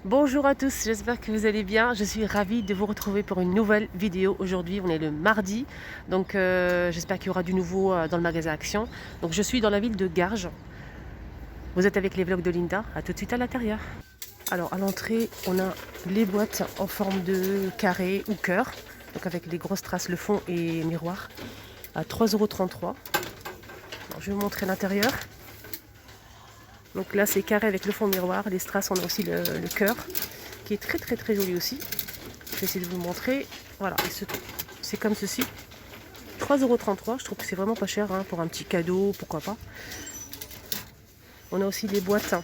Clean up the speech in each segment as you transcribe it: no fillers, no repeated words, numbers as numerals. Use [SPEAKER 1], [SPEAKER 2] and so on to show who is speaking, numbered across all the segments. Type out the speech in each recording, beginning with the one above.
[SPEAKER 1] Bonjour à tous, j'espère que vous allez bien. Je suis ravie de vous retrouver pour une nouvelle vidéo. Aujourd'hui, on est le mardi, donc j'espère qu'il y aura du nouveau dans le magasin Action. Donc je suis dans la ville de Garges. Vous êtes avec les vlogs de Linda, à tout de suite à l'intérieur. Alors à l'entrée, on a les boîtes en forme de carré ou cœur, donc avec les grosses traces, le fond et miroir, à 3,33 €. Je vais vous montrer l'intérieur. Donc là c'est carré avec le fond miroir, les strass, on a aussi le cœur qui est très joli aussi. Je vais essayer de vous le montrer. Voilà, c'est comme ceci. 3,33 €, je trouve que c'est vraiment pas cher pour un petit cadeau, pourquoi pas. On a aussi les boîtes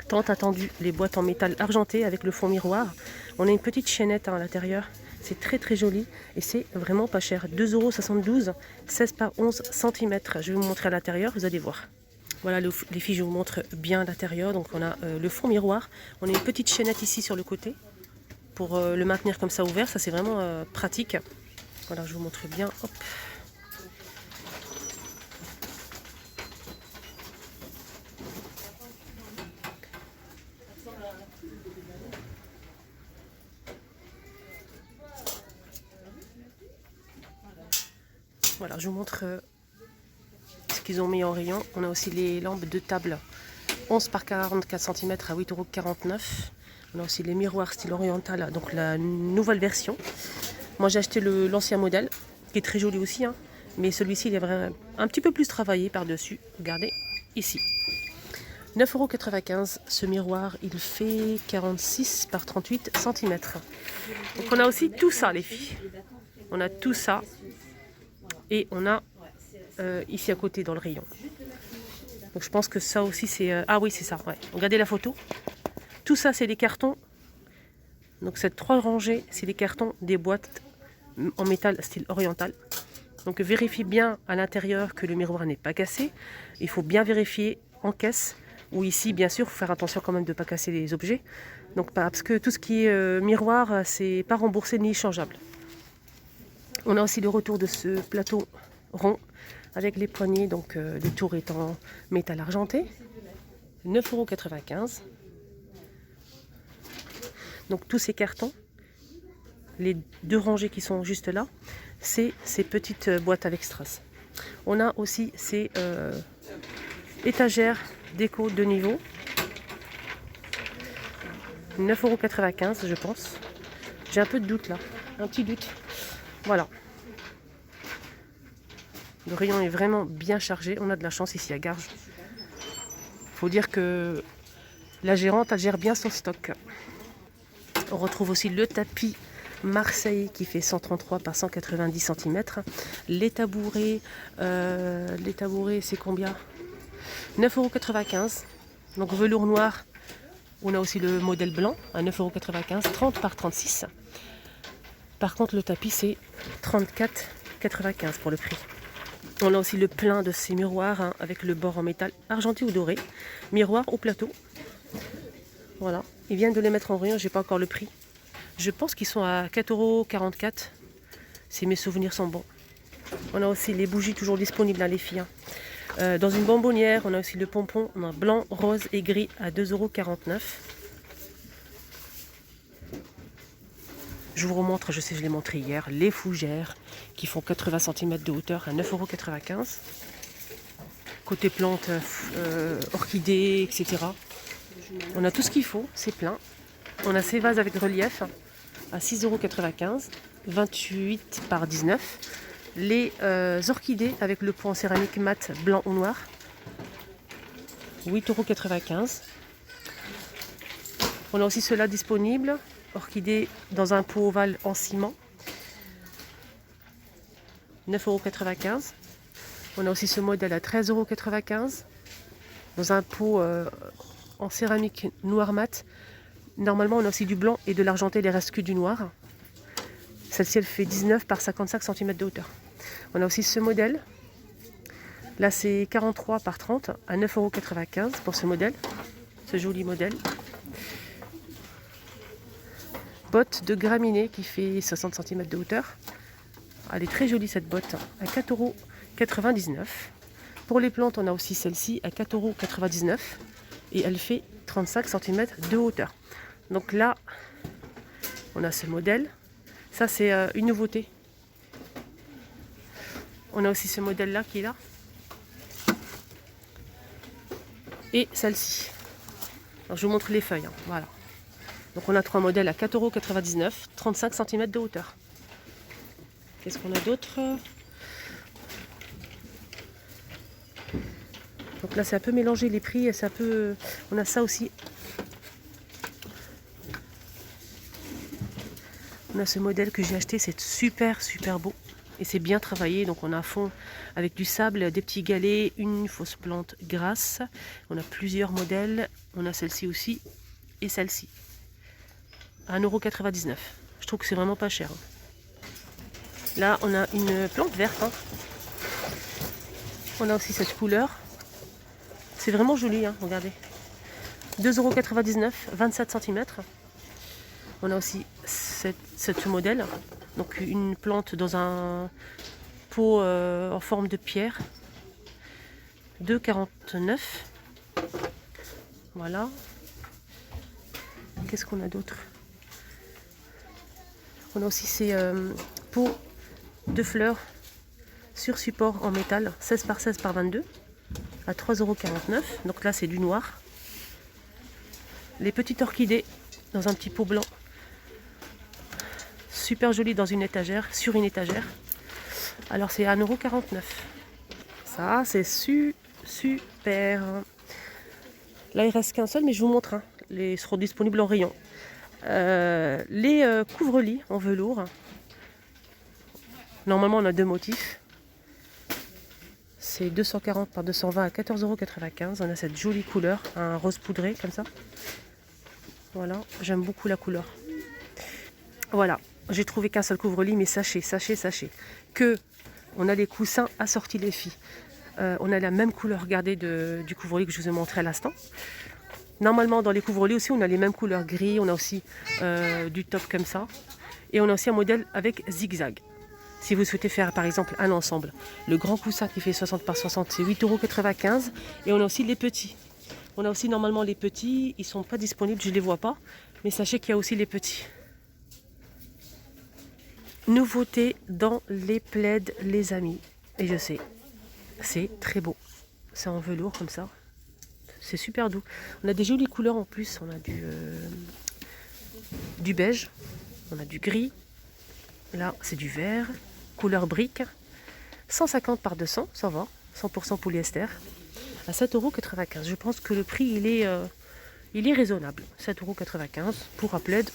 [SPEAKER 1] tant attendues, les boîtes en métal argenté avec le fond miroir. On a une petite chaînette à l'intérieur, c'est très joli et c'est vraiment pas cher. 2,72 €, 16 par 11 cm. Je vais vous montrer à l'intérieur, vous allez voir. Voilà les filles, je vous montre bien l'intérieur. Donc on a le fond miroir, on a une petite chaînette ici sur le côté pour le maintenir comme ça ouvert, ça c'est vraiment pratique. Voilà, je vous montre bien. Hop. Voilà, je vous montre ce qu'ils ont mis en rayon. On a aussi les lampes de table 11 par 44 cm à 8,49 €. On a aussi les miroirs style oriental, donc la nouvelle version. Moi j'ai acheté l'ancien modèle, qui est très joli aussi, mais celui-ci il est vraiment un petit peu plus travaillé par-dessus. Regardez, ici. 9,95 €. Ce miroir, il fait 46 par 38 cm. Donc on a aussi tout ça, les filles. On a tout ça. Et on a ici à côté dans le rayon. Donc je pense que ça aussi c'est... Ah oui, c'est ça, ouais. Regardez la photo. Tout ça, c'est des cartons. Donc ces 3 rangées, c'est des cartons des boîtes en métal style oriental. Donc vérifiez bien à l'intérieur que le miroir n'est pas cassé. Il faut bien vérifier en caisse. Ou ici, bien sûr, il faut faire attention quand même de ne pas casser les objets. Donc, parce que tout ce qui est miroir, c'est pas remboursé ni changeable. On a aussi le retour de ce plateau rond avec les poignées, donc les tours étant métal argenté. 9,95 €. Donc tous ces cartons, les 2 rangées qui sont juste là, c'est ces petites boîtes avec strass. On a aussi ces étagères déco de niveau. 9,95 € je pense. J'ai un peu de doute là, un petit doute. Voilà. Le rayon est vraiment bien chargé. On a de la chance ici à Garges. Faut dire que la gérante, elle gère bien son stock. On retrouve aussi le tapis Marseille qui fait 133 par 190 cm. Les tabourets c'est combien? 9,95 €. Donc velours noir. On a aussi le modèle blanc à 9,95 €, 30 par 36. Par contre, le tapis, c'est 34,95 € pour le prix. On a aussi le plein de ces miroirs avec le bord en métal argenté ou doré. Miroir au plateau. Voilà. Ils viennent de les mettre en rayon, j'ai pas encore le prix. Je pense qu'ils sont à 4,44 €, si mes souvenirs sont bons. On a aussi les bougies toujours disponibles les filles. Dans une bonbonnière, on a aussi le pompon. On a blanc, rose et gris à 2,49 €. Je vous remontre, je sais, je l'ai montré hier, les fougères qui font 80 cm de hauteur à 9,95 €. Côté plantes, orchidées, etc. On a tout ce qu'il faut, c'est plein. On a ces vases avec relief à 6,95 €, 28 par 19. Les orchidées avec le pot en céramique mat blanc ou noir, 8,95 €. On a aussi ceux-là disponibles. Orchidée dans un pot ovale en ciment, 9,95 €. On a aussi ce modèle à 13,95 € dans un pot en céramique noir mat. Normalement, on a aussi du blanc et de l'argenté, les restes que du noir. Celle-ci, elle fait 19 par 55 cm de hauteur. On a aussi ce modèle. Là, c'est 43 par 30 à 9,95 € pour ce modèle. Ce joli modèle. Botte de graminées qui fait 60 cm de hauteur. Elle est très jolie cette botte, à 4,99 €. Pour les plantes, on a aussi celle-ci à 4,99 € et elle fait 35 cm de hauteur. Donc là, on a ce modèle. Ça, c'est une nouveauté. On a aussi ce modèle-là qui est là. Et celle-ci. Alors, je vous montre les feuilles. Hein. Voilà. Donc, on a 3 modèles à 4,99 €, 35 cm de hauteur. Qu'est-ce qu'on a d'autre? Donc là, c'est un peu mélangé les prix. Et c'est un peu... On a ça aussi. On a ce modèle que j'ai acheté. C'est super, super beau. Et c'est bien travaillé. Donc, on a à fond avec du sable, des petits galets, une fausse plante grasse. On a plusieurs modèles. On a celle-ci aussi. Et celle-ci. À 1,99 €. Je trouve que c'est vraiment pas cher. Là, on a une plante verte. Hein. On a aussi cette couleur. C'est vraiment joli, hein, regardez. 2,99 €, 27 cm. On a aussi ce modèle. Donc une plante dans un pot en forme de pierre. 2,49 €. Voilà. Qu'est-ce qu'on a d'autre? On a aussi ces pots de fleurs sur support en métal, 16 par 16 par 22, à 3,49 €. Donc là, c'est du noir. Les petites orchidées dans un petit pot blanc. Super joli dans une étagère, sur une étagère. Alors, c'est à 1,49 €. Ça, c'est super. Là, il reste qu'un seul, mais je vous montre. Hein. Ils seront disponibles en rayon. Les couvre-lits en velours. Normalement, on a 2 motifs. C'est 240 par 220 à 14,95 €. On a cette jolie couleur, un rose poudré comme ça. Voilà, j'aime beaucoup la couleur. Voilà, j'ai trouvé qu'un seul couvre-lit, mais sachez que on a les coussins assortis les filles. On a la même couleur, regardez, du couvre-lit que je vous ai montré à l'instant. Normalement, dans les couvre-lits aussi, on a les mêmes couleurs gris. On a aussi du top comme ça. Et on a aussi un modèle avec zigzag. Si vous souhaitez faire par exemple un ensemble, le grand coussin qui fait 60 par 60, c'est 8,95 €. Et on a aussi les petits. On a aussi normalement les petits, ils ne sont pas disponibles, je ne les vois pas. Mais sachez qu'il y a aussi les petits. Nouveauté dans les plaids, les amis. Et je sais, c'est très beau. C'est en velours comme ça. C'est super doux. On a des jolies couleurs en plus. On a du beige, on a du gris. Là, c'est du vert. Couleur brique, 150 par 200, ça va, 100% polyester, à 7,95 €. Je pense que le prix, il est raisonnable, 7,95 € pour un plaid.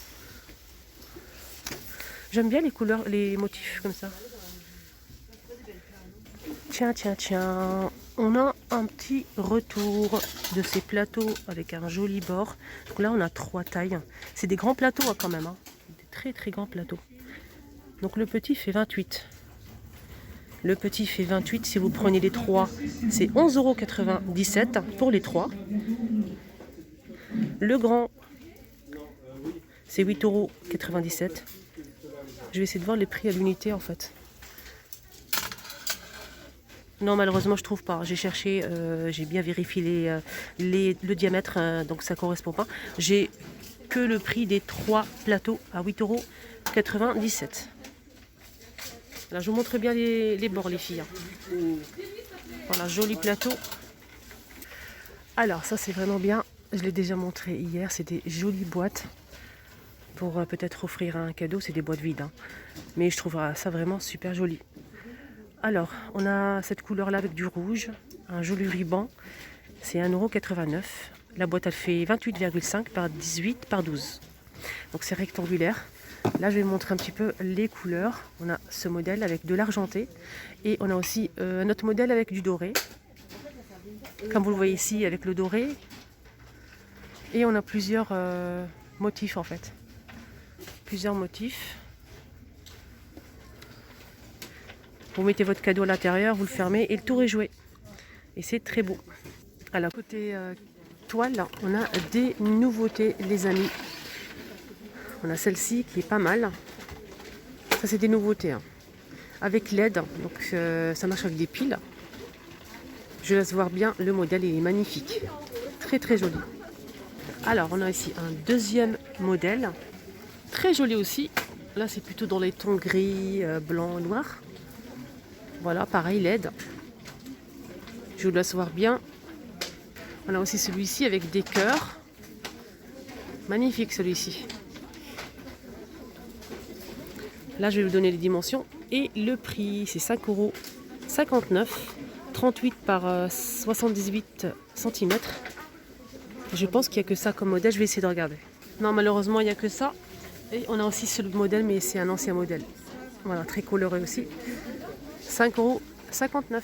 [SPEAKER 1] J'aime bien les couleurs, les motifs comme ça. Tiens, on a un petit retour de ces plateaux avec un joli bord. Donc là, on a 3 tailles. C'est des grands plateaux hein, quand même, hein. Des très très grands plateaux. Donc le petit fait 28. Le petit fait 28. Si vous prenez les 3, c'est 11,97 € pour les 3. Le grand, c'est 8,97 €. Je vais essayer de voir les prix à l'unité en fait. Non, malheureusement, je trouve pas. J'ai cherché, j'ai bien vérifié le diamètre, donc ça correspond pas. J'ai que le prix des 3 plateaux à 8,97 €. Là, je vous montre bien les bords, les filles. Voilà, joli plateau. Alors, ça, c'est vraiment bien. Je l'ai déjà montré hier. C'est des jolies boîtes pour peut-être offrir un cadeau. C'est des boîtes vides. Hein. Mais je trouve ça vraiment super joli. Alors, on a cette couleur-là avec du rouge. Un joli ruban. C'est 1,89 €. La boîte, elle fait 28,5 par 18 par 12. Donc, c'est rectangulaire. Là, je vais vous montrer un petit peu les couleurs. On a ce modèle avec de l'argenté. Et on a aussi un autre modèle avec du doré. Comme vous le voyez ici, avec le doré. Et on a plusieurs motifs, en fait. Plusieurs motifs. Vous mettez votre cadeau à l'intérieur, vous le fermez et le tour est joué. Et c'est très beau. Alors, côté toile, on a des nouveautés, les amis. On a celle-ci qui est pas mal. Ça, c'est des nouveautés. Hein. Avec LED, donc ça marche avec des piles. Je laisse voir bien le modèle, il est magnifique. Très très joli. Alors, on a ici un deuxième modèle. Très joli aussi. Là, c'est plutôt dans les tons gris, blanc, noir. Voilà, pareil, LED. Je vous laisse voir bien. On a aussi celui-ci avec des cœurs. Magnifique celui-ci. Là, je vais vous donner les dimensions et le prix. C'est 5,59 €, 38 par 78 cm. Je pense qu'il n'y a que ça comme modèle. Je vais essayer de regarder. Non, malheureusement, il n'y a que ça. Et on a aussi ce modèle, mais c'est un ancien modèle. Voilà, très coloré aussi. 5,59 €.